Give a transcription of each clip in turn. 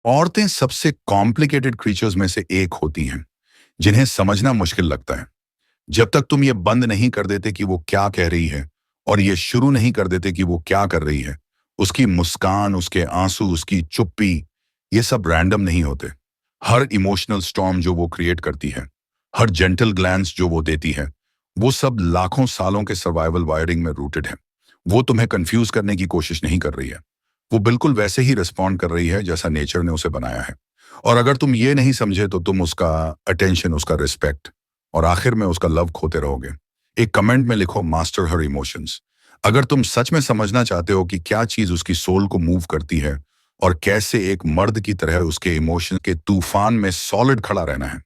औरतें सबसे complicated creatures में से एक होती हैं, जिन्हें समझना मुश्किल लगता है। जब तक तुम ये बंद नहीं कर देते कि वो क्या कह रही है और ये शुरू नहीं कर देते कि वो क्या कर रही है, उसकी मुस्कान, उसके आंसू, उसकी चुप्पी, ये सब रैंडम नहीं होते। हर इमोशनल स्टॉर्म जो वो क्रिएट करती है, हर जेंटल ग्लैंस जो वो देती है, वो सब लाखों सालों के सर्वाइवल वायरिंग में रूटेड है। वो तुम्हें कंफ्यूज करने की कोशिश नहीं कर रही है। वो बिल्कुल वैसे ही रिस्पॉन्ड कर रही है जैसा नेचर ने उसे बनाया है। और अगर तुम ये नहीं समझे तो तुम उसका अटेंशन, उसका रिस्पेक्ट और आखिर में उसका लव खोते रहोगे। एक कमेंट में लिखो, मास्टर हर इमोशंस। अगर तुम सच में समझना चाहते हो कि क्या चीज उसकी सोल को मूव करती है और कैसे एक मर्द की तरह उसके इमोशन के तूफान में सॉलिड खड़ा रहना है।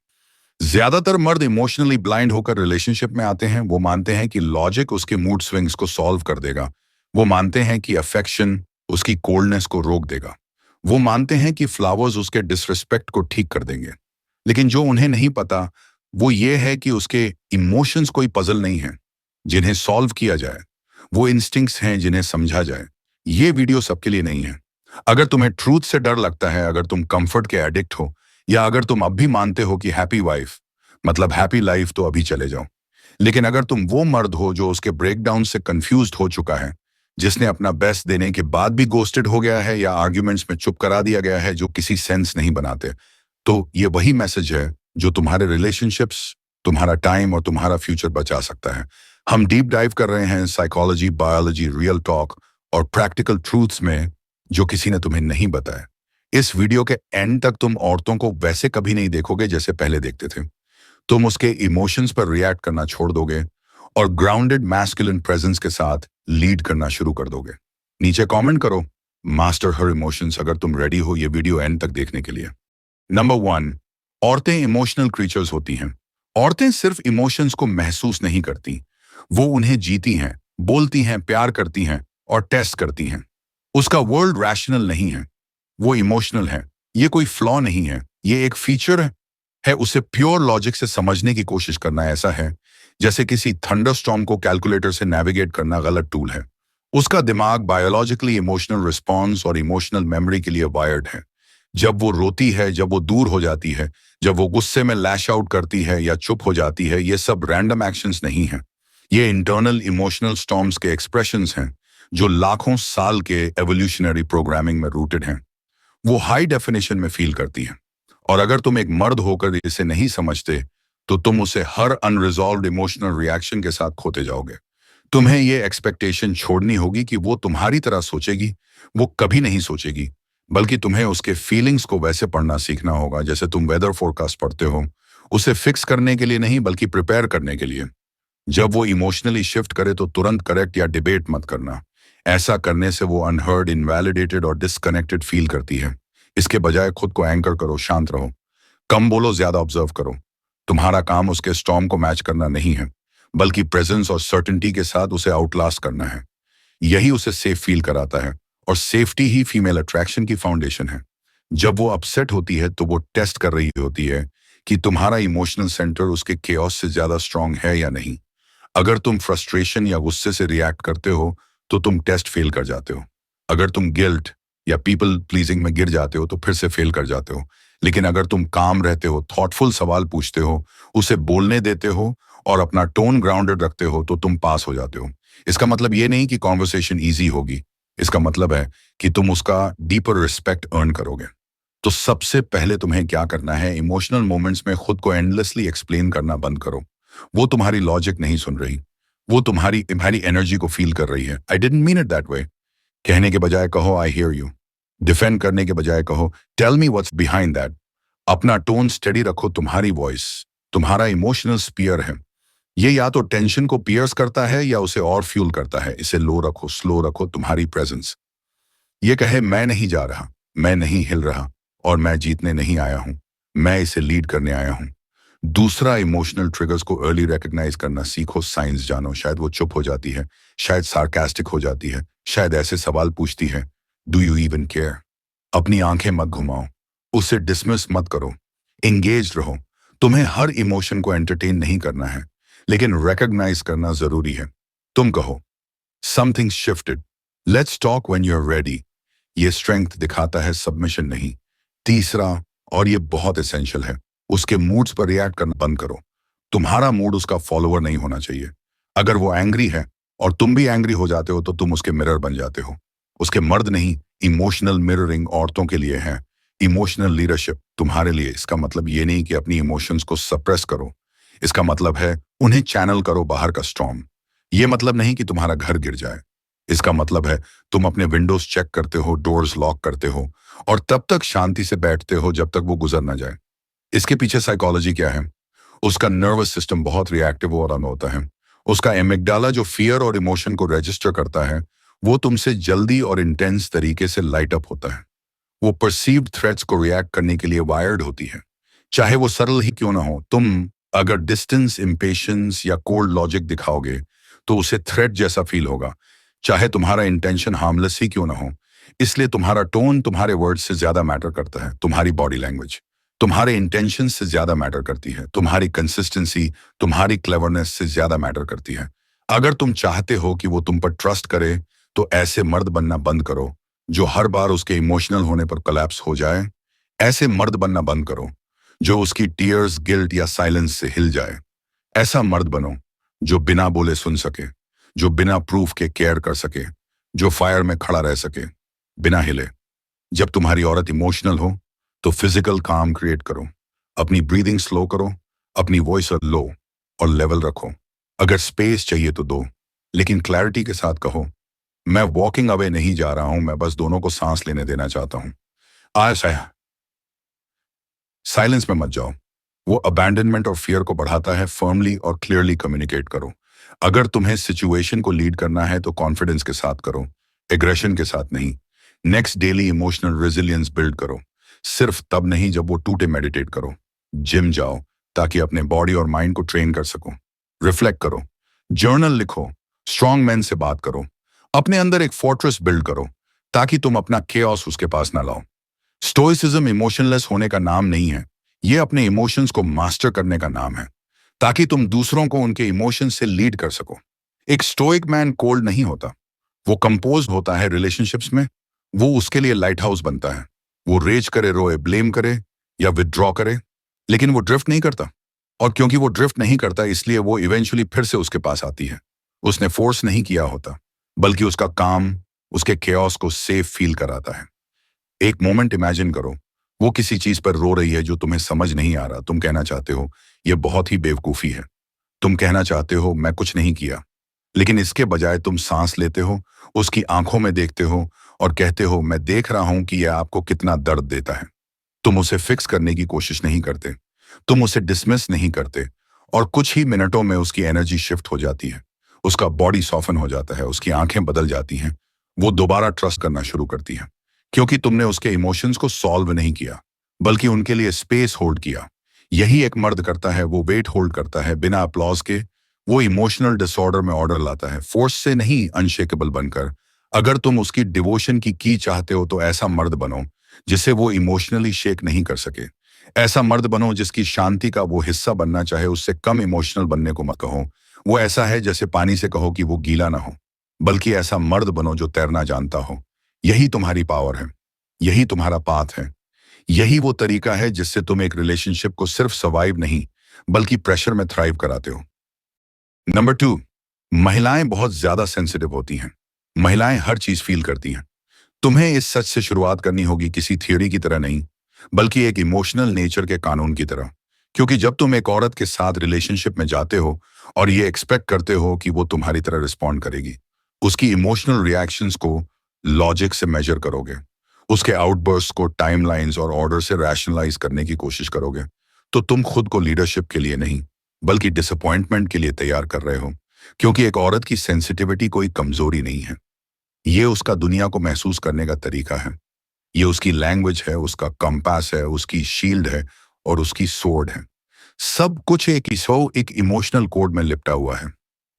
ज्यादातर मर्द इमोशनली ब्लाइंड होकर रिलेशनशिप में आते हैं। वो मानते हैं कि लॉजिक उसके मूड स्विंग्स को सॉल्व कर देगा। वो मानते हैं कि अफेक्शन उसकी कोल्डनेस को रोक देगा। वो मानते हैं कि फ्लावर्स उसके डिसरिस्पेक्ट को ठीक कर देंगे। लेकिन जो उन्हें नहीं पता वो ये है कि उसके इमोशंस कोई पजल नहीं है जिन्हें सॉल्व किया जाए। वो इंस्टिंक्ट्स हैं जिन्हें समझा जाए। ये वीडियो सबके लिए नहीं है। अगर तुम्हें ट्रूथ से डर लगता है, अगर तुम कंफर्ट के एडिक्ट हो, या अगर तुम अब भी मानते हो कि हैप्पी वाइफ मतलब हैप्पी लाइफ, तो अभी चले जाओ। लेकिन अगर तुम वो मर्द हो जो उसके ब्रेकडाउन से कंफ्यूज्ड हो चुका है, जिसने अपना बेस्ट देने के बाद भी गोस्टेड हो गया है या आर्ग्यूमेंट्स में चुप करा दिया गया है जो किसी सेंस नहीं बनाते, तो ये वही मैसेज है जो तुम्हारे रिलेशनशिप्स, तुम्हारा टाइम और तुम्हारा फ्यूचर बचा सकता है। हम डीप डाइव कर रहे हैं साइकोलॉजी, बायोलॉजी, रियल टॉक और प्रैक्टिकल ट्रूथ्स में जो किसी ने तुम्हें नहीं बताया। इस वीडियो के एंड तक तुम औरतों को वैसे कभी नहीं देखोगे जैसे पहले देखते थे। तुम उसके इमोशंस पर रिएक्ट करना छोड़ दोगे और ग्राउंडेड मैस्कुलिन प्रेजेंस के साथ लीड करना शुरू कर दोगे। नीचे कमेंट करो, मास्टर हर इमोशंस, अगर तुम रेडी हो ये वीडियो एंड तक देखने के लिए। नंबर 1, औरतें इमोशनल क्रीचर्स होती हैं। औरतें सिर्फ इमोशंस को महसूस नहीं करती, वो उन्हें जीती हैं, बोलती हैं, प्यार करती हैं और टेस्ट करती हैं। उसका वर्ल्ड रैशनल नहीं है, वो इमोशनल है। ये कोई फ्लॉ नहीं है, ये एक फीचर है। उसे प्योर लॉजिक से समझने की कोशिश करना ऐसा है जैसे किसी थंडरस्टॉर्म को कैलकुलेटर से नेविगेट करना गलत टूल है। उसका दिमाग बायोलॉजिकली इमोशनल रिस्पॉन्स और इमोशनल मेमोरी के लिए वायर्ड है। जब वो रोती है, जब वो दूर हो जाती है, जब वो गुस्से में लैश आउट करती है या चुप हो जाती है, ये सब रैंडम एक्शंस नहीं हैं। ये इंटरनल इमोशनल स्टॉर्म्स के एक्सप्रेशंस हैं जो लाखों साल के एवोल्यूशनरी प्रोग्रामिंग में रूटेड हैं। वो हाई डेफिनेशन में फील करती है। और अगर तुम एक मर्द होकर इसे नहीं समझते तो तुम उसे हर अनरिजॉल्व्ड इमोशनल रिएक्शन के साथ खोते जाओगे। तुम्हें ये एक्सपेक्टेशन छोड़नी होगी कि वो तुम्हारी तरह सोचेगी। वो कभी नहीं सोचेगी, बल्कि तुम्हें उसके फीलिंग्स को वैसे पढ़ना सीखना होगा जैसे तुम वेदर फोरकास्ट पढ़ते हो, उसे फिक्स करने के लिए नहीं बल्कि प्रिपेयर करने के लिए। जब वो इमोशनली शिफ्ट करे तो तुरंत करेक्ट या डिबेट मत करना। ऐसा करने से वो अनहर्ड, इनवैलिडेटेड और डिस्कनेक्टेड फील करती है। इसके बजाय खुद को एंकर करो, शांत रहो, कम बोलो, ज्यादा ऑब्जर्व करो। तुम्हारा काम उसके स्टॉर्म को मैच करना नहीं है, बल्कि प्रेजेंस और सर्टेनिटी के साथ उसे आउटलास्ट करना है। यही उसे सेफ फील कराता है और सेफ्टी ही फीमेल अट्रैक्शन की फाउंडेशन है। जब वो अपसेट होती है तो वो टेस्ट कर रही होती है कि तुम्हारा इमोशनल सेंटर उसके केओस से ज्यादा स्ट्रांग है या नहीं। अगर तुम फ्रस्ट्रेशन या गुस्से से रिएक्ट करते हो तो तुम टेस्ट फेल कर जाते हो। अगर तुम गिल्ट या पीपल प्लीजिंग में गिर जाते हो तो फिर से फेल कर जाते हो। लेकिन अगर तुम काम रहते हो, थॉटफुल सवाल पूछते हो, उसे बोलने देते हो और अपना टोन ग्राउंडेड रखते हो तो तुम पास हो जाते हो। इसका मतलब ये नहीं कि कॉन्वर्सेशन ईजी होगी, इसका मतलब है कि तुम उसका डीपर रिस्पेक्ट अर्न करोगे। तो सबसे पहले तुम्हें क्या करना है, इमोशनल मोमेंट्स में खुद को एंडलेसली एक्सप्लेन करना बंद करो। वो तुम्हारी लॉजिक नहीं सुन रही, वो तुम्हारी तुम्हारी एनर्जी को फील कर रही है। I didn't mean it that way कहने के बजाय कहो, आई हियर यू। डिफेंड करने के बजाय कहो, tell me what's behind that. अपना टोन स्टेडी रखो। तुम्हारी वॉइस तुम्हारा इमोशनल स्पीयर है। ये या तो टेंशन को पियर्स करता है या उसे और फ्यूल करता है। इसे लो रखो, स्लो रखो। तुम्हारी प्रेजेंस ये कहे, मैं नहीं जा रहा, मैं नहीं हिल रहा और मैं जीतने नहीं आया हूं, मैं इसे लीड करने आया हूं। दूसरा, इमोशनल ट्रिगर्स को अर्ली रिकग्नाइज करना सीखो। साइंस जानो, शायद वो चुप हो जाती है, शायद सार्कास्टिक हो जाती है, शायद ऐसे सवाल पूछती है, डू यू इवन केयर। अपनी आंखें मत घुमाओ, उसे डिसमिस मत करो, एंगेज रहो। तुम्हें हर इमोशन को एंटरटेन नहीं करना है, लेकिन रिकग्नाइज करना जरूरी है। तुम कहो, something shifted, let's talk when you are ready. ये स्ट्रेंथ दिखाता है, सबमिशन नहीं। तीसरा, और ये बहुत एसेंशियल है, उसके मूड्स पर रिएक्ट करना बंद करो। तुम्हारा मूड उसका फॉलोअर नहीं होना चाहिए। अगर वो एंग्री है और तुम भी एंग्री हो जाते हो तो तुम उसके मिरर बन जाते हो। उसके मर्द नहीं। इमोशनल मिररिंग औरतों के लिए है। इमोशनल लीडरशिप तुम्हारे लिए। इसका मतलब ये नहीं कि अपनी इमोशंस को सप्रेस करो। इसका मतलब है उन्हें चैनल करो बाहर का स्टॉर्म। ये मतलब नहीं कि तुम्हारा घर गिर जाए। इसका मतलब है तुम अपने विंडोज चेक करते हो, डोर्स लॉक करते हो और तब तक शांति से बैठते हो जब तक वो गुजर ना जाए। इसके पीछे साइकोलॉजी क्या है? उसका नर्वस सिस्टम बहुत रिएक्टिव हो रहा होता है। उसका एमिगडाला जो फियर और इमोशन को रजिस्टर करता है, वो तुमसे जल्दी और इंटेंस तरीके से लाइट अप होता है। वो परसीव्ड थ्रेट्स को रिएक्ट करने के लिए वायर्ड होती है, चाहे वो सरल ही क्यों ना हो। तुम अगर डिस्टेंस, इम्पेशंस या कोल्ड लॉजिक दिखाओगे तो उसे थ्रेट जैसा फील होगा, चाहे तुम्हारा इंटेंशन हार्मलेस ही क्यों ना हो। इसलिए तुम्हारा टोन तुम्हारे वर्ड से ज्यादा मैटर करता है। तुम्हारी बॉडी लैंग्वेज तुम्हारे इंटेंशन से ज्यादा मैटर करती है। तुम्हारी कंसिस्टेंसी तुम्हारी क्लेवरनेस से ज्यादा मैटर करती है। अगर तुम चाहते हो कि वो तुम पर ट्रस्ट करे तो ऐसे मर्द बनना बंद करो जो हर बार उसके इमोशनल होने पर कोलैप्स हो जाए। ऐसे मर्द बनना बंद करो जो उसकी टीयर्स, गिल्ट या साइलेंस से हिल जाए। ऐसा मर्द बनो जो बिना बोले सुन सके, जो बिना प्रूफ के केयर कर सके, जो फायर में खड़ा रह सके बिना हिले। जब तुम्हारी औरत इमोशनल हो तो फिजिकल काम क्रिएट करो। अपनी ब्रीदिंग स्लो करो, अपनी वॉइस लो और लेवल रखो। अगर स्पेस चाहिए तो दो, लेकिन क्लैरिटी के साथ कहो, मैं वॉकिंग अवे नहीं जा रहा हूं, मैं बस दोनों को सांस लेने देना चाहता हूं। आज साइलेंस में मत जाओ। वो अबैंडनमेंट और फियर को बढ़ाता है। फर्मली और क्लियरली कम्युनिकेट करो। अगर तुम्हें सिचुएशन को लीड करना है तो कॉन्फिडेंस के साथ करो, एग्रेशन के साथ नहीं। Next daily emotional resilience build करो। सिर्फ तब नहीं जब वो टूटे। मेडिटेट करो, जिम जाओ ताकि अपने बॉडी और माइंड को ट्रेन कर सको। रिफ्लेक्ट करो, जर्नल लिखो, स्ट्रॉन्ग मैन से बात करो। अपने अंदर एक फोर्ट्रेस बिल्ड करो ताकि तुम अपना केओस उसके पास ना लाओ। स्टोइसिज्म इमोशनलेस होने का नाम नहीं है, ये अपने इमोशंस को मास्टर करने का नाम है, ताकि तुम दूसरों को उनके इमोशंस से लीड कर सको। एक स्टोइक मैन कोल्ड नहीं होता, वो कंपोज होता है रिलेशनशिप्स में। वो उसके लिए लाइट हाउस बनता है। वो रेज करे, रोए, ब्लेम करे या विदड्रॉ करे, लेकिन वो ड्रिफ्ट नहीं करता। और क्योंकि वो ड्रिफ्ट नहीं करता इसलिए वो इवेंचुअली फिर से उसके पास आती है। उसने फोर्स नहीं किया होता, बल्कि उसका काम उसके केओस को सेफ फील कराता है। एक मोमेंट इमेजिन करो, वो किसी चीज पर रो रही है जो तुम्हें समझ नहीं आ रहा। तुम कहना चाहते हो ये बहुत ही बेवकूफी है। तुम कहना चाहते हो मैं कुछ नहीं किया, लेकिन इसके बजाय तुम सांस लेते हो, उसकी आंखों में देखते हो और कहते हो मैं देख रहा हूं कि यह आपको कितना दर्द देता है। तुम उसे फिक्स करने की कोशिश नहीं करते, तुम उसे डिसमिस नहीं करते, और कुछ ही मिनटों में उसकी एनर्जी शिफ्ट हो जाती है। उसका बॉडी सॉफन हो जाता है, उसकी आंखें बदल जाती हैं। वो दोबारा ट्रस्ट करना शुरू करती है, क्योंकि तुमने उसके इमोशंस को सॉल्व नहीं किया, बल्कि उनके लिए स्पेस होल्ड किया। यही एक मर्द करता है, वो वेट होल्ड करता है बिना अप्लॉज के। वो इमोशनल डिसऑर्डर में ऑर्डर लाता है, फोर्स से नहीं, अनशेकेबल बनकर। अगर तुम उसकी डिवोशन की चाहते हो तो ऐसा मर्द बनो जिसे वो इमोशनली शेक नहीं कर सके। ऐसा मर्द बनो जिसकी शांति का वो हिस्सा बनना चाहे। उससे कम इमोशनल बनने को मत कहो। वो ऐसा है जैसे पानी से कहो कि वो गीला ना हो, बल्कि ऐसा मर्द बनो जो तैरना जानता हो। यही तुम्हारी पावर है, यही तुम्हारा पाथ है, यही वो तरीका है जिससे तुम एक रिलेशनशिप को सिर्फ सर्वाइव नहीं बल्कि प्रेशर में थ्राइव कराते हो। नंबर 2, महिलाएं बहुत ज्यादा सेंसिटिव होती हैं। महिलाएं हर चीज फील करती हैं। तुम्हें इस सच से शुरुआत करनी होगी, किसी थियोरी की तरह नहीं, बल्कि एक इमोशनल नेचर के कानून की तरह। क्योंकि जब तुम एक औरत के साथ रिलेशनशिप में जाते हो और ये एक्सपेक्ट करते हो कि वो तुम्हारी तरह रिस्पॉन्ड करेगी, उसकी इमोशनल रिएक्शंस को लॉजिक से मेजर करोगे, उसके आउटबर्स्ट को टाइमलाइंस और ऑर्डर से रैशनलाइज करने की कोशिश करोगे, तो तुम खुद को लीडरशिप के लिए नहीं बल्कि डिसअपॉइंटमेंट के लिए तैयार कर रहे हो। क्योंकि एक औरत की सेंसिटिविटी कोई कमजोरी नहीं है, ये उसका दुनिया को महसूस करने का तरीका है। ये उसकी लैंग्वेज है, उसका कंपास है, उसकी शील्ड है और उसकी सोर्ड है। सब कुछ एक इमोशनल कोड में लिपटा हुआ है।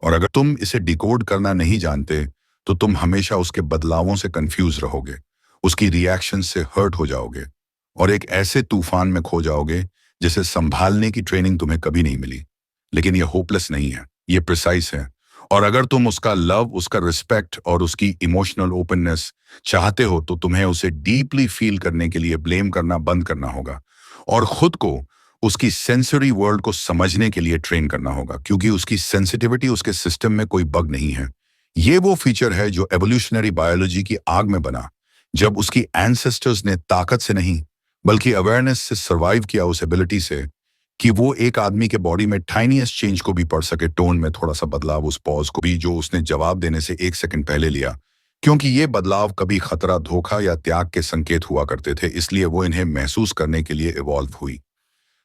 और अगर तुम इसे डिकोड करना नहीं जानते तो तुम हमेशा उसके बदलावों से कंफ्यूज रहोगे, उसकी रिएक्शन से हर्ट हो जाओगे और एक ऐसे तूफान में खो जाओगे जिसे संभालने की ट्रेनिंग तुम्हें कभी नहीं मिली। लेकिन ये होपलेस नहीं है, ये प्रिसाइज है। और अगर तुम उसका लव, उसका रिस्पेक्ट और उसकी इमोशनल ओपननेस चाहते हो तो तुम्हें उसे डीपली फील करने के लिए ब्लेम करना बंद करना होगा और खुद को उसकी सेंसरी वर्ल्ड को समझने के लिए ट्रेन करना होगा, क्योंकि उसकी सेंसिटिविटी उसके सिस्टम में कोई बग नहीं है। ये वो फीचर है जो एवोल्यूशनरी बायोलॉजी की आग में बना, जब उसकी एंसेस्टर्स ने ताकत से नहीं बल्कि अवेयरनेस से सर्वाइव किया, उस एबिलिटी से कि वो एक आदमी के बॉडी में टाइनीएस्ट चेंज को भी पढ़ सके, टोन में थोड़ा सा बदलाव, उस पॉज को भी जो उसने जवाब देने से 1 सेकंड पहले लिया, क्योंकि ये बदलाव कभी खतरा, धोखा या त्याग के संकेत हुआ करते थे, इसलिए वो इन्हें महसूस करने के लिए इवॉल्व हुई।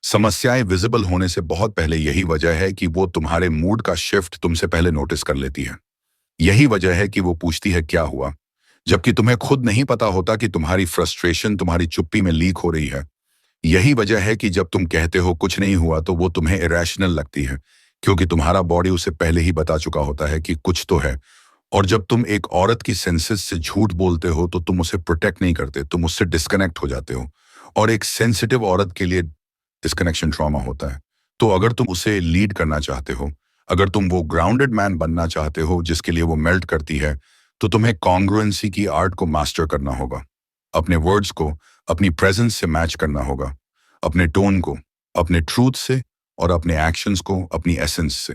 समस्याएं विजिबल होने से बहुत पहले यही वजह है कि वो तुम्हारे मूड का शिफ्ट तुमसे पहले नोटिस कर लेती है। यही वजह है कि वो पूछती है क्या हुआ, जबकि तुम्हें खुद नहीं पता होता कि तुम्हारी फ्रस्ट्रेशन तुम्हारी चुप्पी में लीक हो रही है। यही वजह है कि जब तुम कहते हो कुछ नहीं हुआ तो वो तुम्हें इरेशनल लगती है, क्योंकि तुम्हारा बॉडी उसे पहले ही बता चुका होता है कि कुछ तो है। और जब तुम एक औरत की सेंसेस से झूठ बोलते हो तो तुम उसे प्रोटेक्ट नहीं करते, तुम उससे डिस्कनेक्ट हो जाते हो। और एक सेंसिटिव औरत के लिए डिस्कनेक्शन ट्रॉमा होता है। तो अगर तुम उसे लीड करना चाहते हो, अगर तुम वो ग्राउंडेड मैन बनना चाहते हो जिसके लिए वो मेल्ट करती है, तो तुम्हें कॉन्ग्रुएंसी की आर्ट को मास्टर करना होगा। अपने वर्ड्स को अपनी प्रेजेंस से मैच करना होगा, अपने टोन को अपने ट्रूथ से और अपने एक्शंस को अपनी एसेंस से।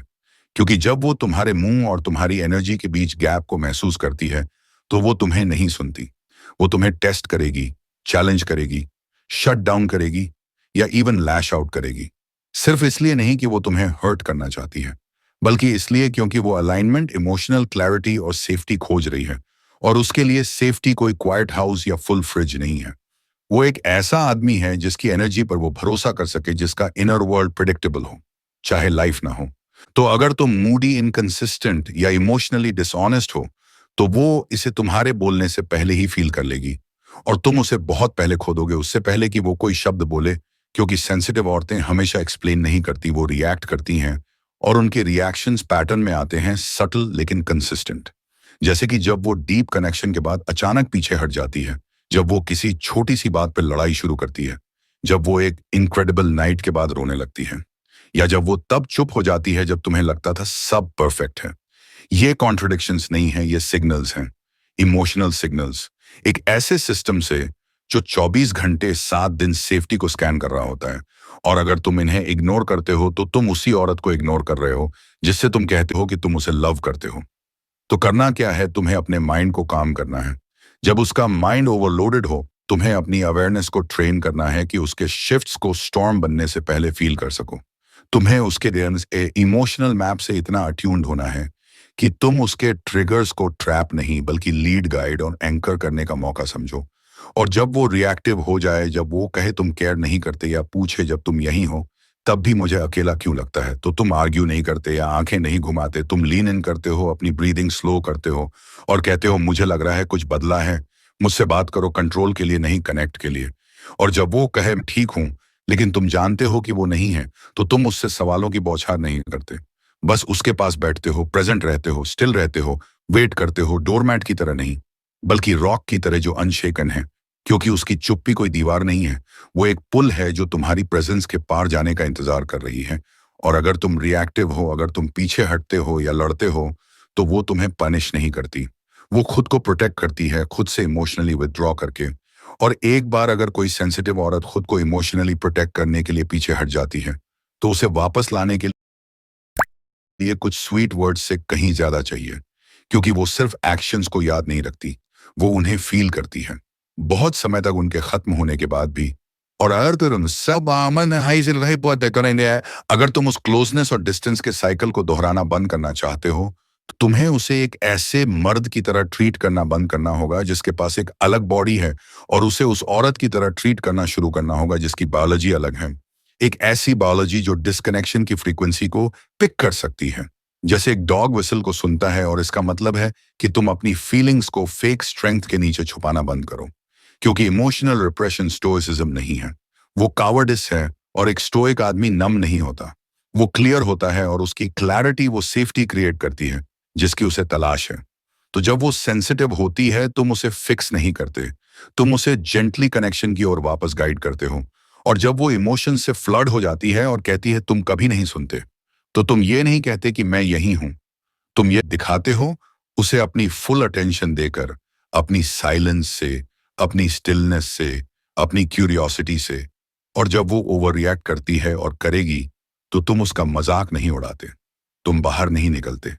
क्योंकि जब वो तुम्हारे मुंह और तुम्हारी एनर्जी के बीच गैप को महसूस करती है तो वो तुम्हें नहीं सुनती। वो तुम्हें टेस्ट करेगी, चैलेंज करेगी, शट डाउन करेगी या इवन लैश आउट करेगी। सिर्फ इसलिए नहीं कि वो तुम्हें हर्ट करना चाहती है, बल्कि इसलिए क्योंकि वो अलाइनमेंट, इमोशनल क्लैरिटी और सेफ्टी खोज रही है। और उसके लिए सेफ्टी कोई क्वाइट हाउस या फुल फ्रिज नहीं है। वो एक ऐसा आदमी है जिसकी एनर्जी पर वो भरोसा कर सके, जिसका इनर वर्ल्ड प्रिडिक्टेबल हो, चाहे लाइफ ना हो। तो अगर तुम मूडी, इनकंसिस्टेंट या इमोशनली डिसऑनेस्ट हो तो वो इसे तुम्हारे बोलने से पहले ही फील कर लेगी और तुम उसे बहुत पहले खो दोगे, उससे पहले कि वो कोई शब्द बोले। क्योंकि सेंसिटिव औरतें हमेशा एक्सप्लेन नहीं करती, वो रिएक्ट करती हैं और उनके रिएक्शंस पैटर्न में आते हैं, सटल लेकिन कंसिस्टेंट। जैसे कि जब वो डीप कनेक्शन के बाद अचानक पीछे हट जाती है, जब वो किसी छोटी सी बात पर लड़ाई शुरू करती है, जब वो एक इनक्रेडिबल नाइट के बाद रोने लगती है, या जब वो तब चुप हो जाती है जब तुम्हें लगता था सब परफेक्ट है। ये कॉन्ट्रडिक्शंस नहीं है, ये सिग्नल्स हैं, इमोशनल सिग्नल्स। एक ऐसे सिस्टम से जो 24 घंटे 7 दिन सेफ्टी को स्कैन कर रहा होता है। और अगर तुम इन्हें इग्नोर करते हो तो तुम उसी औरत को इग्नोर कर रहे हो जिससे तुम कहते हो कि तुम उसे लव करते हो। तो करना क्या है, तुम्हें अपने माइंड को काम करना है। जब उसका माइंड ओवरलोडेड हो, तुम्हें अपनी अवेयरनेस को ट्रेन करना है कि उसके शिफ्ट्स को स्टॉर्म बनने से पहले फील कर सको। तुम्हें उसके इमोशनल मैप से इतना अट्यून्ड होना है कि तुम उसके ट्रिगर्स को ट्रैप नहीं बल्कि लीड, गाइड और एंकर करने का मौका समझो। और जब वो रिएक्टिव हो जाए, जब वो कहे तुम केयर नहीं करते या पूछे जब तुम यहीं हो तब भी मुझे अकेला क्यों लगता है, तो तुम आर्ग्यू नहीं करते या आंखें नहीं घुमाते, तुम लीन इन करते हो, अपनी ब्रीदिंग स्लो करते हो और कहते हो मुझे लग रहा है कुछ बदला है, मुझसे बात करो, कंट्रोल के लिए नहीं, कनेक्ट के लिए। और जब वो कहे ठीक हूं लेकिन तुम जानते हो कि वो नहीं है, तो तुम उससे सवालों की बौछार नहीं करते, बस उसके पास बैठते हो, प्रेजेंट रहते हो, स्टिल रहते हो, वेट करते हो, डोरमैट की तरह नहीं बल्कि रॉक की तरह जो अनशेकन है। क्योंकि उसकी चुप्पी कोई दीवार नहीं है, वो एक पुल है जो तुम्हारी प्रेजेंस के पार जाने का इंतजार कर रही है। और अगर तुम रिएक्टिव हो, अगर तुम पीछे हटते हो या लड़ते हो, तो वो तुम्हें पनिश नहीं करती, वो खुद को प्रोटेक्ट करती है, खुद से इमोशनली विथड्रॉ करके। और एक बार अगर कोई सेंसिटिव औरत खुद को इमोशनली प्रोटेक्ट करने के लिए पीछे हट जाती है, तो उसे वापस लाने के लिए कुछ स्वीट वर्ड्स से कहीं ज्यादा चाहिए। क्योंकि वो सिर्फ एक्शंस को याद नहीं रखती, वो उन्हें फील करती है, बहुत समय तक उनके खत्म होने के बाद भी। और अगर तुम उस क्लोजनेस और डिस्टेंस के साइकिल को दोहराना बंद करना चाहते हो, तो तुम्हें उसे एक ऐसे मर्द की तरह ट्रीट करना बंद करना होगा जिसके पास एक अलग बॉडी है, और उसे उस औरत की तरह ट्रीट करना शुरू करना होगा जिसकी बायोलॉजी अलग है। एक ऐसी बायोलॉजी जो डिस्कनेक्शन की फ्रीक्वेंसी को पिक कर सकती है, जैसे एक डॉग विसल को सुनता है। और इसका मतलब है कि तुम अपनी फीलिंग्स को फेक स्ट्रेंथ के नीचे छुपाना बंद करो। क्योंकि इमोशनल रिप्रेशन स्टोइसिज्म नहीं है, वो कावर्डिस है। और एक स्टोइक आदमी नम नहीं होता, वो क्लियर होता है, और उसकी क्लैरिटी वो सेफ्टी क्रिएट करती है जिसकी उसे तलाश है। तो जब वो सेंसिटिव होती है तुम उसे फिक्स नहीं करते, तुम उसे जेंटली कनेक्शन की ओर वापस गाइड करते हो। और जब वो इमोशन से फ्लड हो जाती है और कहती है तुम कभी नहीं सुनते, तो तुम ये नहीं कहते कि मैं यही हूं, तुम ये दिखाते हो उसे अपनी फुल अटेंशन देकर, अपनी साइलेंस से, अपनी स्टिलनेस से, अपनी क्यूरियोसिटी से। और जब वो ओवर रिएक्ट करती है और करेगी, तो तुम उसका मजाक नहीं उड़ाते, तुम बाहर नहीं निकलते,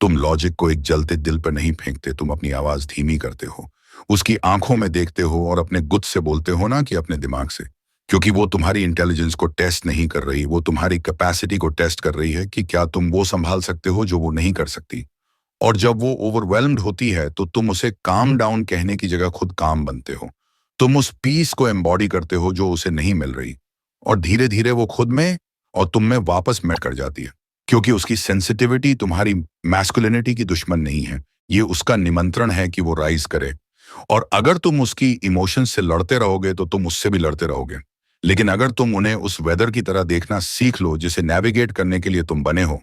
तुम लॉजिक को एक जलते दिल पर नहीं फेंकते, तुम अपनी आवाज धीमी करते हो, उसकी आंखों में देखते हो और अपने गुद से बोलते हो ना कि अपने दिमाग से। क्योंकि वो तुम्हारी इंटेलिजेंस को टेस्ट नहीं कर रही, वो तुम्हारी कैपेसिटी को टेस्ट कर रही है कि क्या तुम वो संभाल सकते हो जो वो नहीं कर सकती। और जब वो ओवरवेल्म्ड होती है तो तुम उसे काम डाउन कहने की जगह खुद काम बनते हो। तुम उस पीस को एम्बॉडी करते हो जो उसे नहीं मिल रही, और धीरे धीरे वो खुद में और तुम में वापस मैच कर जाती है। क्योंकि उसकी सेंसिटिविटी तुम्हारी मैस्कुलिनिटी की दुश्मन नहीं है, ये उसका निमंत्रण है कि वो राइज करे। और अगर तुम उसकी इमोशंस से लड़ते रहोगे तो तुम उससे भी लड़ते रहोगे। लेकिन अगर तुम उन्हें उस वेदर की तरह देखना सीख लो जिसे नेविगेट करने के लिए तुम बने हो,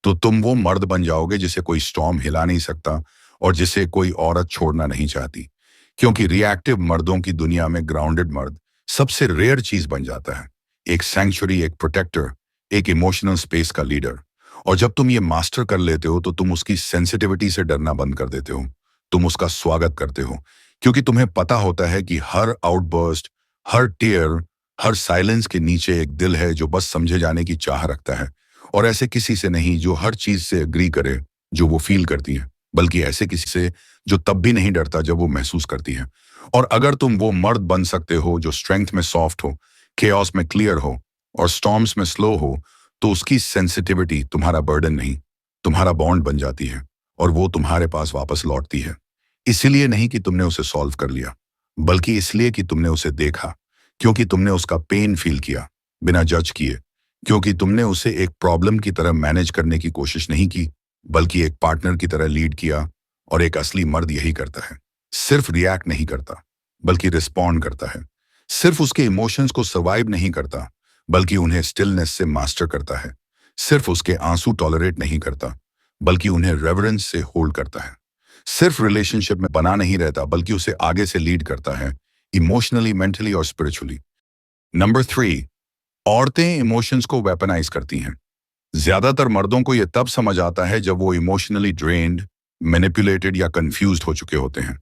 तो तुम वो मर्द बन जाओगे जिसे कोई स्टॉर्म हिला नहीं सकता और जिसे कोई औरत छोड़ना नहीं चाहती। क्योंकि रिएक्टिव मर्दों की दुनिया में ग्राउंडेड मर्द सबसे रेयर चीज बन जाता है, एक सैंक्चुरी, एक प्रोटेक्टर, एक इमोशनल स्पेस का लीडर। और जब तुम ये मास्टर कर लेते हो तो तुम उसकी सेंसिटिविटी से डरना बंद कर देते हो, तुम उसका स्वागत करते हो। क्योंकि तुम्हें पता होता है कि हर आउटबर्स्ट, हर टीयर, हर साइलेंस के नीचे एक दिल है जो बस समझे जाने की चाह रखता है। और ऐसे किसी से नहीं जो हर चीज से एग्री करे जो वो फील करती है, बल्कि ऐसे किसी से जो तब भी नहीं डरता जब वो महसूस करती है। और अगर तुम वो मर्द बन सकते हो जो स्ट्रेंथ में सॉफ्ट हो, केओस में क्लियर हो और स्टॉर्म्स में स्लो हो, तो उसकी सेंसिटिविटी तुम्हारा बर्डन नहीं, तुम्हारा बॉन्ड बन जाती है। और वो तुम्हारे पास वापस लौटती है, इसलिए नहीं कि तुमने उसे सॉल्व कर लिया, बल्कि इसलिए कि तुमने उसे देखा। क्योंकि तुमने उसका पेन फील किया बिना जज किए। क्योंकि तुमने उसे एक प्रॉब्लम की तरह मैनेज करने की कोशिश नहीं की, बल्कि एक पार्टनर की तरह लीड किया। और एक असली मर्द यही करता है, सिर्फ रिएक्ट नहीं करता, बल्कि रिस्पॉन्ड करता है। सिर्फ उसके इमोशंस को सर्वाइव नहीं करता, बल्कि उन्हें स्टिलनेस से मास्टर करता है। सिर्फ उसके आंसू टॉलरेट नहीं करता, बल्कि उन्हें रेवरेंस से होल्ड करता है। सिर्फ रिलेशनशिप में बना नहीं रहता, बल्कि उसे आगे से लीड करता है, इमोशनली, मेंटली और स्पिरिचुअली। नंबर 3, औरतें इमोशंस को वेपनाइज करती हैं। ज्यादातर मर्दों को यह तब समझ आता है जब वो इमोशनली ड्रेन्ड, मैनिपुलेटेड या कंफ्यूज्ड हो चुके होते हैं।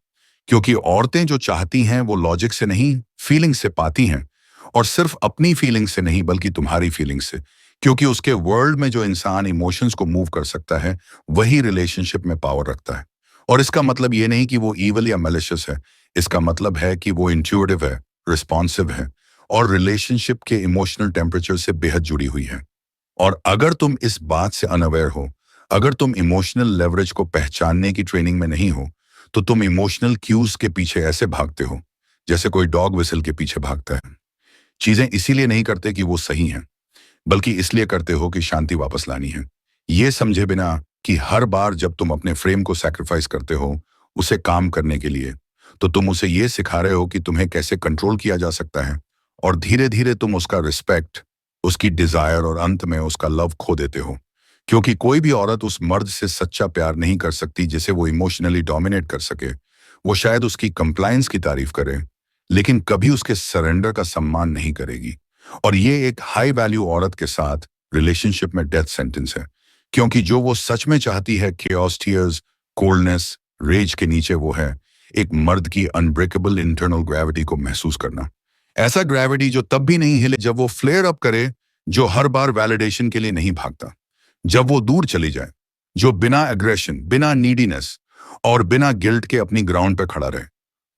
क्योंकि औरतें जो चाहती हैं वो लॉजिक से नहीं, फीलिंग से पाती हैं। और सिर्फ अपनी फीलिंग से नहीं, बल्कि तुम्हारी फीलिंग से। क्योंकि उसके वर्ल्ड में जो इंसान इमोशंस को मूव कर सकता है, वही रिलेशनशिप में पावर रखता है। और इसका मतलब ये नहीं कि वो ईवल या मैलिशियस है, इसका मतलब है कि वो इंट्यूटिव है, रिस्पॉन्सिव है और रिलेशनशिप के इमोशनल टेम्परेचर से बेहद जुड़ी हुई है। और अगर तुम इस बात से अनअवेयर हो, अगर तुम इमोशनल लेवरेज को पहचानने की ट्रेनिंग में नहीं हो, तो तुम इमोशनल क्यूज के पीछे ऐसे भागते हो जैसे कोई डॉग विसल के पीछे भागता है। चीजें इसीलिए नहीं करते कि वो सही हैं, बल्कि इसलिए करते हो कि शांति वापस लानी है। ये समझे बिना कि हर बार जब तुम अपने फ्रेम को सैक्रिफाइस करते हो उसे काम करने के लिए, तो तुम उसे ये सिखा रहे हो कि तुम्हें कैसे कंट्रोल किया जा सकता है। और धीरे धीरे तुम उसका रिस्पेक्ट, उसकी डिजायर और अंत में उसका लव खो देते हो। क्योंकि कोई भी औरत उस मर्द से सच्चा प्यार नहीं कर सकती जिसे वो इमोशनली डोमिनेट कर सके। वो शायद उसकी कंप्लायंस की तारीफ करे, लेकिन कभी उसके सरेंडर का सम्मान नहीं करेगी। और ये एक हाई वैल्यू औरत के साथ रिलेशनशिप में डेथ सेंटेंस है। क्योंकि जो वो सच में चाहती है, केओस, टीयर्स, कोल्डनेस, रेज के नीचे वो है एक मर्द की अनब्रेकेबल इंटरनल ग्रेविटी को महसूस करना। ऐसा ग्रेविटी जो तब भी नहीं हिले जब वो फ्लेयर अप करे, जो हर बार वैलिडेशन के लिए नहीं भागता, जब वो दूर चली जाए, जो बिना एग्रेशन, बिना नीडीनेस और बिना गिल्ट के अपनी ग्राउंड पे खड़ा रहे।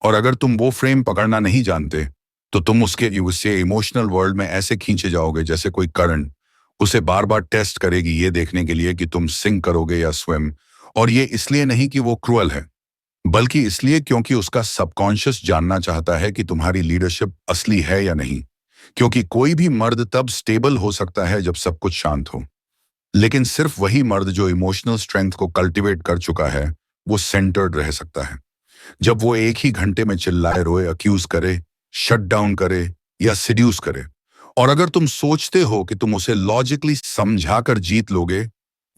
और अगर तुम वो फ्रेम पकड़ना नहीं जानते, तो तुम उससे इमोशनल वर्ल्ड में ऐसे खींचे जाओगे जैसे कोई करंट उसे बार बार टेस्ट करेगी, ये देखने के लिए कि तुम सिंक करोगे या स्विम। और ये इसलिए नहीं कि वो क्रूअल है, बल्कि इसलिए क्योंकि उसका सबकॉन्शियस जानना चाहता है कि तुम्हारी लीडरशिप असली है या नहीं। क्योंकि कोई भी मर्द तब स्टेबल हो सकता है जब सब कुछ शांत हो, लेकिन सिर्फ वही मर्द जो इमोशनल स्ट्रेंथ को कल्टीवेट कर चुका है, वो सेंटर्ड रह सकता है। जब वो एक ही घंटे में चिल्लाए, रोए, अक्यूज करे, शट डाउन करे या सिड्यूस करे। और अगर तुम सोचते हो कि तुम उसे लॉजिकली समझाकर जीत लोगे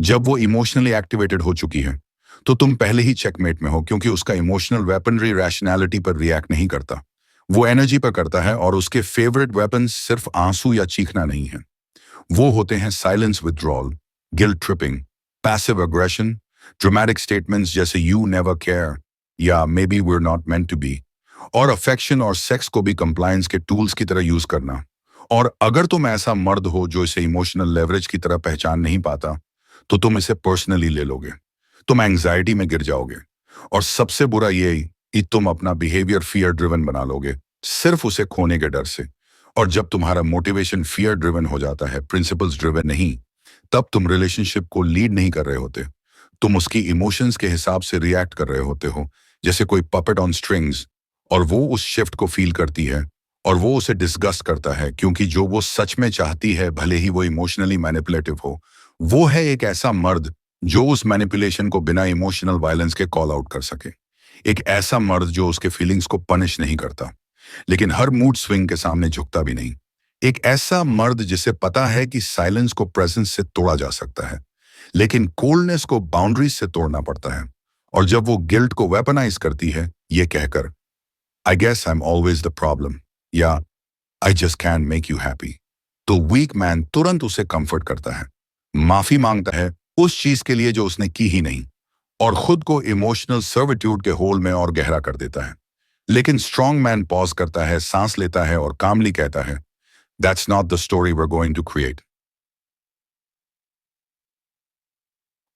जब वो इमोशनली एक्टिवेटेड हो चुकी है, तो तुम पहले ही चेकमेट में हो। क्योंकि उसका इमोशनल वेपनरी रैशनैलिटी पर रिएक्ट नहीं करता, वो एनर्जी पर करता है। और उसके फेवरेट वेपन सिर्फ आंसू या चीखना नहीं है, वो होते हैं silence withdrawal, guilt tripping, passive aggression, dramatic statements जैसे यू नेवर केयर या maybe we are not meant to be, और अफेक्शन और सेक्स को भी कंप्लायंस के टूल्स की तरह यूज करना। और अगर तुम ऐसा मर्द हो जो इसे इमोशनल लेवरेज की तरह पहचान नहीं पाता, तो तुम इसे पर्सनली ले लोगे, तुम एंग्जाइटी में गिर जाओगे, और सबसे बुरा ये कि तुम अपना बिहेवियर फियर ड्रिवन बना लोगे, सिर्फ उसे खोने के डर से। और जब तुम्हारा मोटिवेशन फियर ड्रिवन हो जाता है, प्रिंसिपल्स ड्रिवन नहीं, तब तुम रिलेशनशिप को लीड नहीं कर रहे होते, तुम उसकी इमोशंस के हिसाब से रिएक्ट कर रहे होते हो, जैसे कोई पपेट ऑन स्ट्रिंग्स। और वो उस शिफ्ट को फील करती है, और वो उसे डिस्गस्ट करता है, क्योंकि जो वो सच में चाहती है, भले ही वो इमोशनली मैनिपुलेटिव हो, वो है एक ऐसा मर्द जो उस मैनिपुलेशन को बिना इमोशनल वायलेंस के कॉल आउट कर सके। एक ऐसा मर्द जो उसके फीलिंग्स को पनिश नहीं करता, लेकिन हर मूड स्विंग के सामने झुकता भी नहीं। एक ऐसा मर्द जिसे पता है कि साइलेंस को प्रेजेंस से तोड़ा जा सकता है, लेकिन कोल्डनेस को बाउंड्रीज से तोड़ना पड़ता है। और जब वो गिल्ट को वेपनाइज करती है, ये कहकर I guess I am always the problem या I just can make you happy, तो वीक मैन तुरंत उसे कंफर्ट करता है, माफी मांगता है उस चीज के लिए जो उसने की ही नहीं, और खुद को इमोशनल सर्विट्यूड के होल में और गहरा कर देता है। लेकिन स्ट्रॉन्ग मैन पॉज करता है, सांस लेता है और कामली कहता है, that's not the story we are going to create.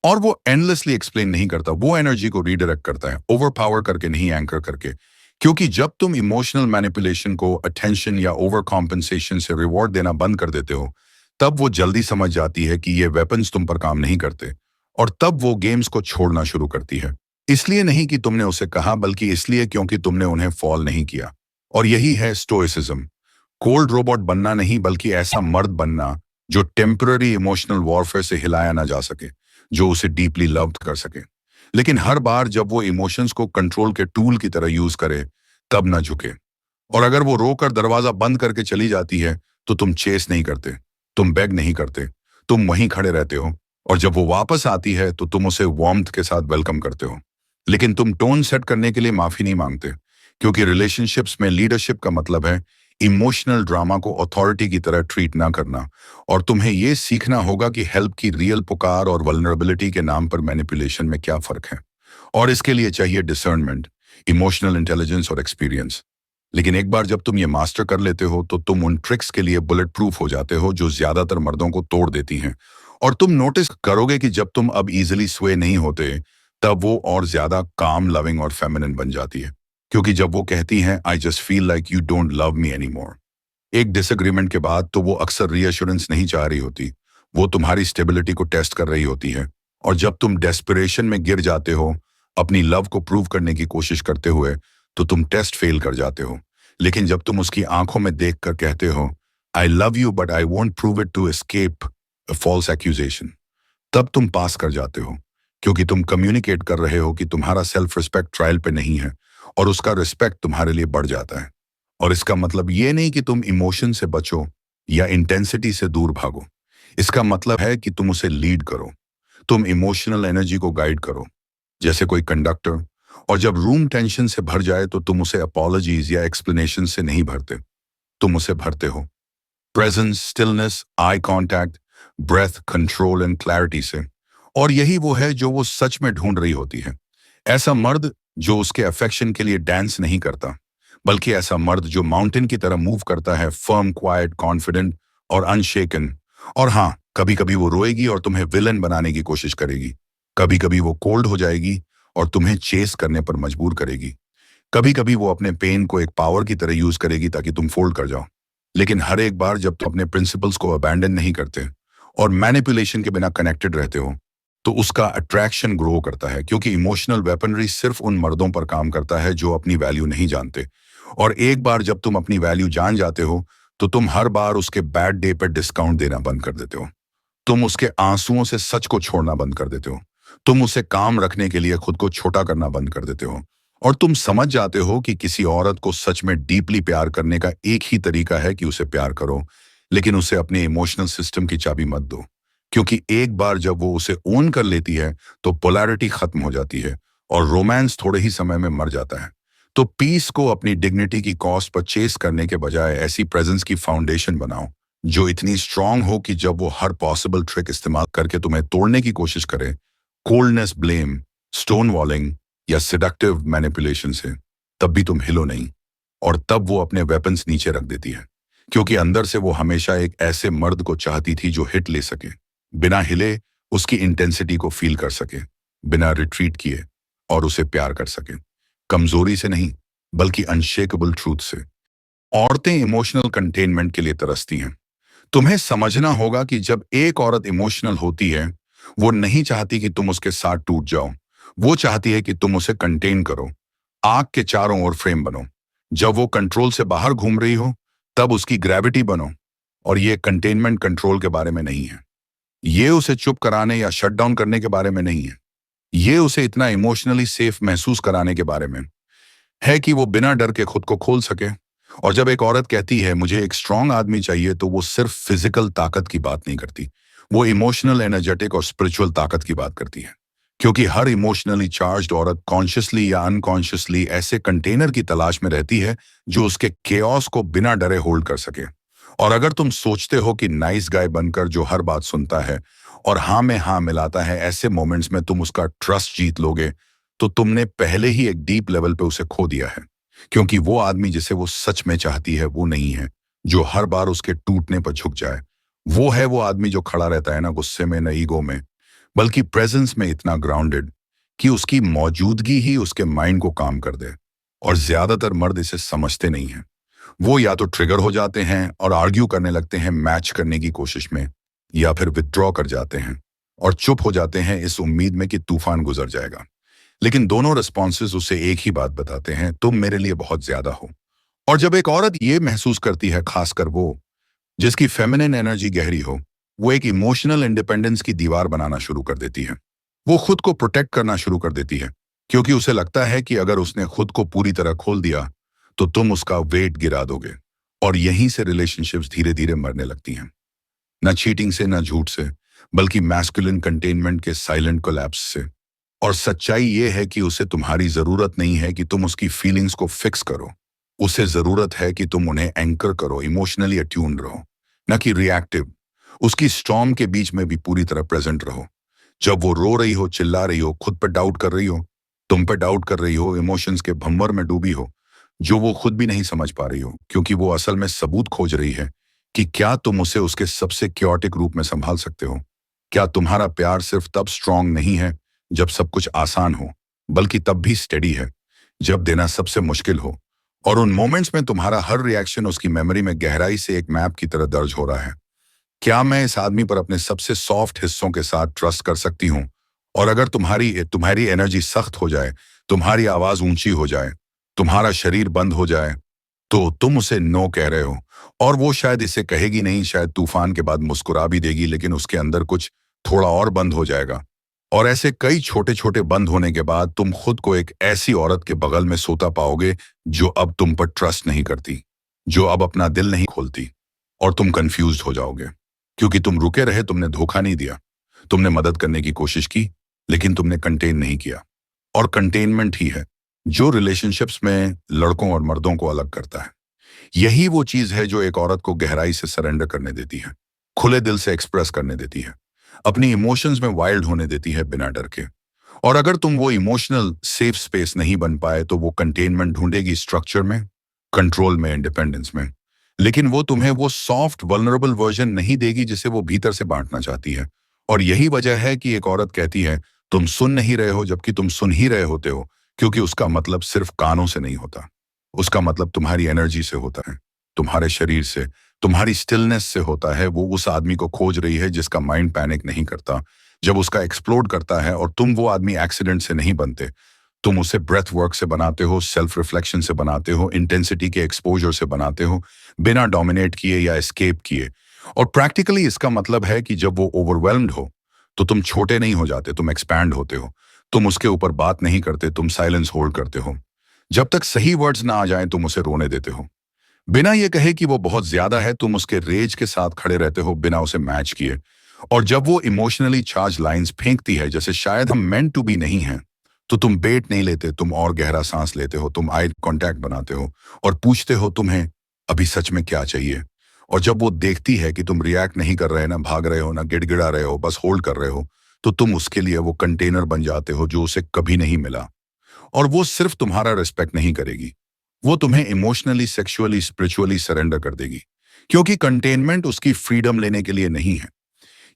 और वो एंडलेसली एक्सप्लेन नहीं करता, वो एनर्जी को रीडायरेक्ट करता है, ओवर पावर करके नहीं, एंकर करके। क्योंकि जब तुम इमोशनल मैनिपुलेशन को अटेंशन या ओवर कॉम्पेंसेशन से रिवॉर्ड देना बंद कर देते हो, तब वो जल्दी समझ जाती है कि ये वेपन्स तुम पर काम नहीं करते, और तब वो गेम्स को छोड़ना शुरू करती है। इसलिए नहीं कि तुमने उसे कहा, बल्कि इसलिए क्योंकि तुमने उन्हें फॉल नहीं किया। और यही है स्टोइसिज्म, कोल्ड रोबोट बनना नहीं, बल्कि ऐसा मर्द बनना जो टेम्पररी इमोशनल वॉरफेयर से हिलाया ना जा सके, जो उसे डीपली लव कर सके, लेकिन हर बार जब वो इमोशंस को कंट्रोल के टूल की तरह यूज करे, तब ना झुके। और अगर वो रोकर दरवाजा बंद करके चली जाती है, तो तुम चेस नहीं करते, तुम बेग नहीं करते, तुम वहीं खड़े रहते हो। और जब वो वापस आती है, तो तुम उसे वार्मथ के साथ वेलकम करते हो, लेकिन तुम टोन सेट करने के लिए माफी नहीं मांगते, क्योंकि रिलेशनशिप्स में लीडरशिप का मतलब है इमोशनल ड्रामा को अथॉरिटी की तरह ट्रीट ना करना। और तुम्हें यह सीखना होगा कि हेल्प की रियल पुकार और वल्नरेबिलिटी के नाम पर मैनिपुलेशन में क्या फर्क है। और इसके लिए चाहिए डिसर्नमेंट, इमोशनल इंटेलिजेंस और एक्सपीरियंस। लेकिन एक बार जब तुम ये मास्टर कर लेते हो, तो तुम उन ट्रिक्स के लिए बुलेट प्रूफ हो जाते हो जो ज्यादातर मर्दों को तोड़ देती हैं। और तुम नोटिस करोगे कि जब तुम अब इजिली स्वे नहीं होते, तब वो और ज्यादा काम, लविंग और फेमिनिन बन जाती है। क्योंकि जब वो कहती हैं, I just feel like you don't love me any more, एक डिसएग्रीमेंट के बाद, तो वो अक्सर रीअश्योरेंस नहीं चाह रही होती, वो तुम्हारी स्टेबिलिटी को टेस्ट कर रही होती है। और जब तुम डेस्पिरेशन में गिर जाते हो, अपनी लव को प्रूव करने की कोशिश करते हुए, तो तुम टेस्ट फेल कर जाते हो। लेकिन जब तुम उसकी आंखों में देखकर कहते हो, I love you but I won't prove it to escape a false accusation, तब तुम पास कर जाते हो। क्योंकि तुम कम्युनिकेट कर रहे हो कि तुम्हारा सेल्फ रिस्पेक्ट ट्रायल पे नहीं है, और उसका रिस्पेक्ट तुम्हारे लिए बढ़ जाता है। और इसका मतलब ये नहीं कि तुम इमोशन से बचो या इंटेंसिटी से दूर भागो, इसका मतलब है कि तुम उसे लीड करो, तुम इमोशनल एनर्जी को गाइड करो, जैसे कोई कंडक्टर। और जब रूम टेंशन से भर जाए, तो तुम उसे अपॉलॉजीज या एक्सप्लेनेशन से नहीं भरते, तुम उसे भरते हो presence, stillness, eye contact, breath control and clarity से। और यही वो है जो वो सच में ढूंढ रही होती है, ऐसा मर्द जो उसके अफेक्शन के लिए डांस नहीं करता, बल्कि ऐसा मर्द जो माउंटेन की तरह मूव करता है, फर्म, क्वाइट, कॉन्फिडेंट और अनशेकन। और हाँ, कभी कभी वो रोएगी और तुम्हें विलन बनाने की कोशिश करेगी, कभी कभी वो कोल्ड हो जाएगी और तुम्हें चेस करने पर मजबूर करेगी, कभी कभी वो अपने पेन को एक पावर की तरह यूज करेगी ताकि तुम फोल्ड कर जाओ। लेकिन हर एक बार जब तुम अपने प्रिंसिपल्स को अबैंडन नहीं करते और मैनिपुलेशन के बिना कनेक्टेड रहते हो, तो उसका अट्रैक्शन ग्रो करता है। क्योंकि इमोशनल वेपनरी सिर्फ उन मर्दों पर काम करता है जो अपनी वैल्यू नहीं जानते। और एक बार जब तुम अपनी वैल्यू जान जाते हो, तो तुम हर बार उसके बैड डे पर डिस्काउंट देना बंद कर देते हो, तुम उसके आंसुओं से सच को छोड़ना बंद कर देते हो, तुम उसे काम रखने के लिए खुद को छोटा करना बंद कर देते हो। और तुम समझ जाते हो कि किसी औरत को सच में डीपली प्यार करने का एक ही तरीका है कि उसे प्यार करो, लेकिन उसे अपने इमोशनल सिस्टम की चाबी मत दो। क्योंकि एक बार जब वो उसे ओन कर लेती है, तो पोलैरिटी खत्म हो जाती है और रोमांस थोड़े ही समय में मर जाता है। तो पीस को अपनी डिग्निटी की कॉस्ट पर चेस करने के बजाय ऐसी प्रेजेंस की फाउंडेशन बनाओ जो इतनी स्ट्रांग हो कि जब वो हर पॉसिबल ट्रिक इस्तेमाल करके तुम्हें तोड़ने की कोशिश करे, कोल्डनेस, ब्लेम, स्टोन वॉलिंग या सिडक्टिव मैनिपुलेशन से, तब भी तुम हिलो नहीं। और तब वो अपने वेपन्स नीचे रख देती है, क्योंकि अंदर से वो हमेशा एक ऐसे मर्द को चाहती थी जो हिट ले सके, बिना हिले उसकी इंटेंसिटी को फील कर सके, बिना रिट्रीट किए, और उसे प्यार कर सके, कमजोरी से नहीं बल्कि अनशेकेबल ट्रूथ से। औरतें इमोशनल कंटेनमेंट के लिए तरसती हैं। तुम्हें समझना होगा कि जब एक औरत इमोशनल होती है, वो नहीं चाहती कि तुम उसके साथ टूट जाओ, वो चाहती है कि तुम उसे कंटेन करो, आग के चारों ओर फ्रेम बनो। जब वो कंट्रोल से बाहर घूम रही हो, तब उसकी ग्रेविटी बनो। और ये कंटेनमेंट कंट्रोल के बारे में नहीं है, ये उसे चुप कराने या शट डाउन करने के बारे में नहीं है, ये उसे इतना इमोशनली सेफ महसूस कराने के बारे में है कि वो बिना डर के खुद को खोल सके। और जब एक औरत कहती है मुझे एक स्ट्रांग आदमी चाहिए, तो वो सिर्फ फिजिकल ताकत की बात नहीं करती, वो इमोशनल, एनर्जेटिक और स्पिरिचुअल ताकत की बात करती है। क्योंकि हर इमोशनली चार्ज्ड औरत कॉन्शियसली या अनकॉन्शियसली ऐसे कंटेनर की तलाश में रहती है जो उसके केओस को बिना डरे होल्ड कर सके। और अगर तुम सोचते हो कि नाइस गाय बनकर जो हर बात सुनता है और हाँ में हाँ मिलाता है, ऐसे मोमेंट्स में तुम उसका ट्रस्ट जीत लोगे, तो तुमने पहले ही एक डीप लेवल पे उसे खो दिया है। क्योंकि वो आदमी जिसे वो सच में चाहती है वो नहीं है जो हर बार उसके टूटने पर झुक जाए। वो है वो आदमी जो खड़ा रहता है ना गुस्से में, न ईगो में, बल्कि प्रेजेंस में, इतना ग्राउंडेड कि उसकी मौजूदगी ही उसके माइंड को काम कर दे। और ज्यादातर मर्द इसे समझते नहीं हैं। वो या तो ट्रिगर हो जाते हैं और आर्ग्यू करने लगते हैं मैच करने की कोशिश में, या फिर विथड्रॉ कर जाते हैं और चुप हो जाते हैं इस उम्मीद में कि तूफान गुजर जाएगा। लेकिन दोनों रिस्पॉन्सेज उसे एक ही बात बताते हैं, तुम मेरे लिए बहुत ज्यादा हो। और जब एक औरत ये महसूस करती है, खासकर वो जिसकी फेमिनिन एनर्जी गहरी हो, वो एक इमोशनल इंडिपेंडेंस की दीवार बनाना शुरू कर देती है। वो खुद को प्रोटेक्ट करना शुरू कर देती है, क्योंकि उसे लगता है कि अगर उसने खुद को पूरी तरह खोल दिया तो तुम उसका वेट गिरा दोगे। और यहीं से रिलेशनशिप्स धीरे धीरे मरने लगती हैं, न चीटिंग से, न झूठ से, बल्कि मैस्कुलिन कंटेनमेंट के साइलेंट कोलैप्स से। और सच्चाई ये है कि उसे तुम्हारी जरूरत नहीं है कि तुम उसकी फीलिंग्स को फिक्स करो, उसे जरूरत है कि तुम उन्हें एंकर करो, इमोशनली अट्यून रहो, न कि रिएक्टिव। उसकी स्टॉर्म के बीच में भी पूरी तरह प्रेजेंट रहो। जब वो रो रही हो, चिल्ला रही हो, खुद पर डाउट कर रही हो, तुम पर डाउट कर रही हो, इमोशंस के भंवर में डूबी हो जो वो खुद भी नहीं समझ पा रही हो, क्योंकि वो असल में सबूत खोज रही है कि क्या तुम उसे उसके सबसे क्योटिक रूप में संभाल सकते हो। क्या तुम्हारा प्यार सिर्फ तब स्ट्रांग नहीं है जब सब कुछ आसान हो, बल्कि तब भी स्टेडी है जब देना सबसे मुश्किल हो। और उन मोमेंट्स में तुम्हारा हर रिएक्शन उसकी मेमोरी में गहराई से एक मैप की तरह दर्ज हो रहा है। क्या मैं इस आदमी पर अपने सबसे सॉफ्ट हिस्सों के साथ ट्रस्ट कर सकती हूँ? और अगर तुम्हारी तुम्हारी एनर्जी सख्त हो जाए, तुम्हारी आवाज ऊंची हो जाए, तुम्हारा शरीर बंद हो जाए, तो तुम उसे नो कह रहे हो। और वो शायद इसे कहेगी नहीं, शायद तूफान के बाद मुस्कुरा भी देगी, लेकिन उसके अंदर कुछ थोड़ा और बंद हो जाएगा। और ऐसे कई छोटे छोटे बंद होने के बाद तुम खुद को एक ऐसी औरत के बगल में सोता पाओगे जो अब तुम पर ट्रस्ट नहीं करती, जो अब अपना दिल नहीं खोलती। और तुम कंफ्यूज्ड हो जाओगे, क्योंकि तुम रुके रहे, तुमने धोखा नहीं दिया, तुमने मदद करने की कोशिश की, लेकिन तुमने कंटेन नहीं किया। और कंटेनमेंट ही है जो रिलेशनशिप्स में लड़कों और मर्दों को अलग करता है। यही वो चीज है जो एक औरत को गहराई से सरेंडर करने देती है, खुले दिल से एक्सप्रेस करने देती है, अपनी इमोशंस में वाइल्ड होने देती है बिना डर के। और अगर तुम वो इमोशनल सेफ स्पेस नहीं बन पाए, तो वो कंटेनमेंट ढूंढेगी स्ट्रक्चर में, कंट्रोल में, इंडिपेंडेंस में। लेकिन वो तुम्हें वो सॉफ्ट वल्नरेबल वर्जन नहीं देगी जिसे वो भीतर से बांटना चाहती है। और यही वजह है कि एक औरत कहती है तुम सुन नहीं रहे हो, जबकि तुम सुन ही रहे होते हो, क्योंकि उसका मतलब सिर्फ कानों से नहीं होता, उसका मतलब तुम्हारी एनर्जी से होता है, तुम्हारे शरीर से, तुम्हारी स्टिलनेस से होता है। वो उस आदमी को खोज रही है जिसका माइंड पैनिक नहीं करता जब उसका एक्सप्लोड करता है। और तुम वो आदमी एक्सीडेंट से नहीं बनते, तुम उसे ब्रेथ वर्क से बनाते हो, सेल्फ रिफ्लेक्शन से बनाते हो, इंटेंसिटी के एक्सपोजर से बनाते हो, बिना डोमिनेट किए या एस्केप किए। और प्रैक्टिकली इसका मतलब है कि जब वो ओवरवेल्म्ड हो, तो तुम छोटे नहीं हो जाते, तुम एक्सपैंड होते हो। तुम उसके ऊपर बात नहीं करते, तुम साइलेंस होल्ड करते हो। जब तक सही वर्ड्स ना आ जाएं, तुम उसे रोने देते हो, बिना ये कहे कि वो बहुत ज्यादा है। तुम उसके रेज के साथ खड़े रहते हो, बिना उसे मैच किए। और जब वो इमोशनली चार्ज लाइंस फेंकती है, जैसे शायद हम मेंट टू बी नहीं हैं, तो तुम बेट नहीं लेते, तुम और गहरा सांस लेते हो, तुम आई कांटेक्ट बनाते हो और पूछते हो तुम्हें अभी सच में क्या चाहिए। और जब वो देखती है कि तुम रिएक्ट नहीं कर रहे, ना भाग रहे हो, ना गिड़गिड़ा रहे हो, बस होल्ड कर रहे हो, तो तुम उसके लिए वो कंटेनर बन जाते हो जो उसे कभी नहीं मिला। और वो सिर्फ तुम्हारा रिस्पेक्ट नहीं करेगी, वो तुम्हें इमोशनली, सेक्सुअली, स्पिरिचुअली सरेंडर कर देगी। क्योंकि कंटेनमेंट उसकी फ्रीडम लेने के लिए नहीं है,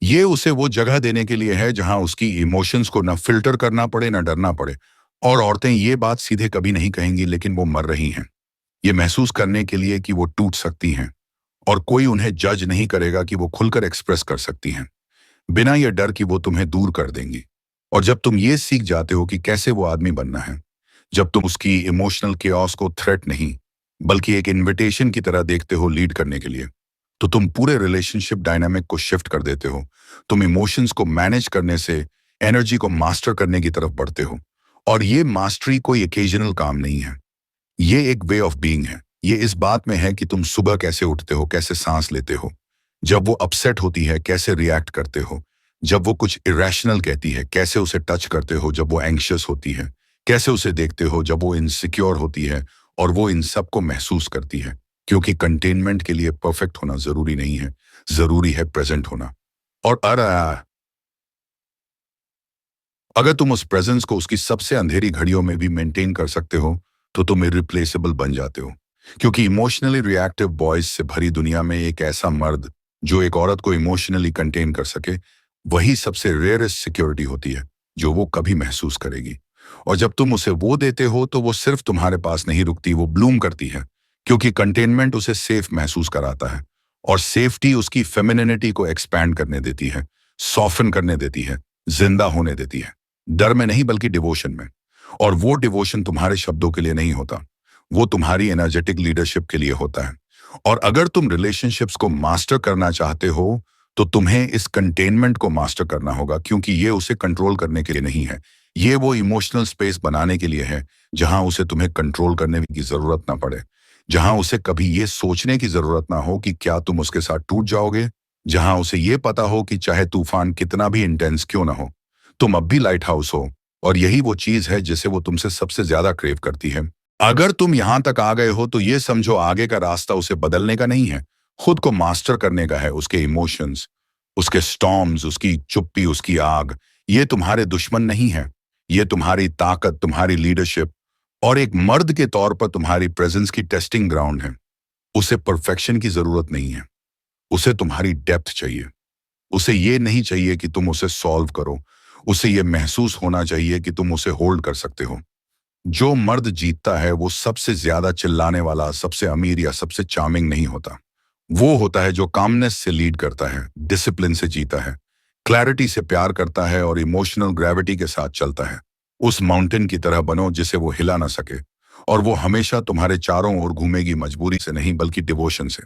ये उसे वो जगह देने के लिए है जहां उसकी इमोशंस को ना फिल्टर करना पड़े, ना डरना पड़े। और औरतें ये बात सीधे कभी नहीं कहेंगी, लेकिन वो मर रही हैं ये महसूस करने के लिए कि वो टूट सकती हैं, और कोई उन्हें जज नहीं करेगा कि वो खुलकर एक्सप्रेस कर सकती हैं, बिना ये डर कि वो तुम्हें दूर कर देंगी। और जब तुम ये सीख जाते हो कि कैसे वो आदमी बनना है, जब तुम उसकी इमोशनल केओस को थ्रेट नहीं, बल्कि एक इनविटेशन की तरह देखते हो लीड करने के लिए, तो तुम पूरे रिलेशनशिप डायनामिक को शिफ्ट कर देते हो। तुम इमोशंस को मैनेज करने से एनर्जी को मास्टर करने की तरफ बढ़ते हो। और ये मास्टरी कोई ओकेजनल काम नहीं है, ये एक वे ऑफ बीइंग है। ये इस बात में है कि तुम सुबह कैसे उठते हो, कैसे सांस लेते हो, जब वो अपसेट होती है कैसे रिएक्ट करते हो, जब वो कुछ इरेशनल कहती है कैसे उसे टच करते हो, जब वो एंग्शियस होती है कैसे उसे देखते हो, जब वो इनसिक्योर होती है और वो इन सब को महसूस करती है। क्योंकि कंटेनमेंट के लिए परफेक्ट होना जरूरी नहीं है, जरूरी है प्रेजेंट होना। और अगर तुम उस प्रेजेंस को उसकी सबसे अंधेरी घड़ियों में भी मेंटेन कर सकते हो, तो तुम इरिप्लेसेबल बन जाते हो। क्योंकि इमोशनली रिएक्टिव बॉयज से भरी दुनिया में एक ऐसा मर्द जो एक औरत को इमोशनली कंटेन कर सके, वही सबसे रेयरेस्ट सिक्योरिटी होती है जो वो कभी महसूस करेगी। और जब तुम उसे वो देते हो तो वो सिर्फ तुम्हारे पास नहीं रुकती, वो ब्लूम करती है। क्योंकि कंटेनमेंट उसे सेफ महसूस कराता है, और सेफ्टी उसकी फेमिनिनिटी को एक्सपैंड करने देती है, सॉफ्टन करने देती है, जिंदा होने देती है। डर में नहीं, बल्कि डिवोशन में। और वो डिवोशन तुम्हारे शब्दों के लिए नहीं होता, वो तुम्हारी एनर्जेटिक लीडरशिप के लिए होता है। और अगर तुम रिलेशनशिप्स को मास्टर करना चाहते हो, तो तुम्हें इस कंटेनमेंट को मास्टर करना होगा। क्योंकि ये उसे कंट्रोल करने के लिए नहीं है, ये वो इमोशनल स्पेस बनाने के लिए है जहां उसे तुम्हें कंट्रोल करने की जरूरत ना पड़े, जहां उसे कभी ये सोचने की जरूरत ना हो कि क्या तुम उसके साथ टूट जाओगे, जहां उसे ये पता हो कि चाहे तूफान कितना भी इंटेंस क्यों ना हो, तुम अब भी लाइट हाउस हो। और यही वो चीज है जिसे वो तुमसे सबसे ज्यादा क्रेव करती है। अगर तुम यहां तक आ गए हो तो ये समझो, आगे का रास्ता उसे बदलने का नहीं है, खुद को मास्टर करने का है। उसके इमोशंस, उसके स्टॉर्म्स, उसकी चुप्पी, उसकी आग, ये तुम्हारे दुश्मन नहीं है, ये तुम्हारी ताकत, तुम्हारी लीडरशिप और एक मर्द के तौर पर तुम्हारी प्रेजेंस की टेस्टिंग ग्राउंड है। उसे परफेक्शन की जरूरत नहीं है, उसे तुम्हारी डेप्थ चाहिए। उसे ये नहीं चाहिए कि तुम उसे सॉल्व करो, उसे ये महसूस होना चाहिए कि तुम उसे होल्ड कर सकते हो। जो मर्द जीतता है वो सबसे ज्यादा चिल्लाने वाला, सबसे अमीर या सबसे चार्मिंग नहीं होता। वो होता है जो कामनेस से लीड करता है, डिसिप्लिन से जीता है, क्लैरिटी से प्यार करता है और इमोशनल ग्रेविटी के साथ चलता है। उस माउंटेन की तरह बनो जिसे वो हिला ना सके, और वो हमेशा तुम्हारे चारों ओर घूमेगी, मजबूरी से नहीं बल्कि डिवोशन से।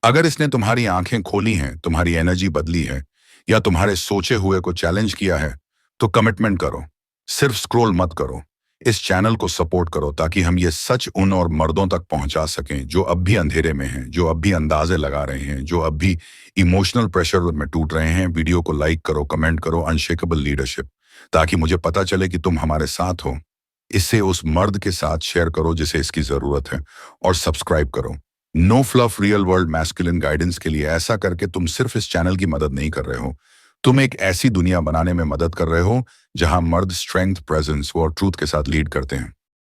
अगर इसने तुम्हारी आंखें खोली हैं, तुम्हारी एनर्जी बदली है, या तुम्हारे सोचे हुए को चैलेंज किया है, तो कमिटमेंट करो, सिर्फ स्क्रॉल मत करो। इस चैनल को सपोर्ट करो ताकि हम ये सच उन और मर्दों तक पहुंचा सकें जो अब भी अंधेरे में हैं, जो अब भी अंदाजे लगा रहे हैं, जो अब भी इमोशनल प्रेशर में टूट रहे हैं। वीडियो को लाइक करो, कमेंट करो अनशेकेबल लीडरशिप, ताकि मुझे पता चले कि तुम हमारे साथ हो। इससे उस मर्द के साथ शेयर करो जिसे इसकी जरूरत है, और सब्सक्राइब करो। No fluff real world masculine guidance के लिए। ऐसा करके तुम सिर्फ इस चैनल की मदद नहीं कर रहे हो, तुम एक ऐसी दुनिया बनाने में मदद कर रहे हो जहां मर्द स्ट्रेंथ, प्रेजेंस और ट्रूथ के साथ लीड करते हैं।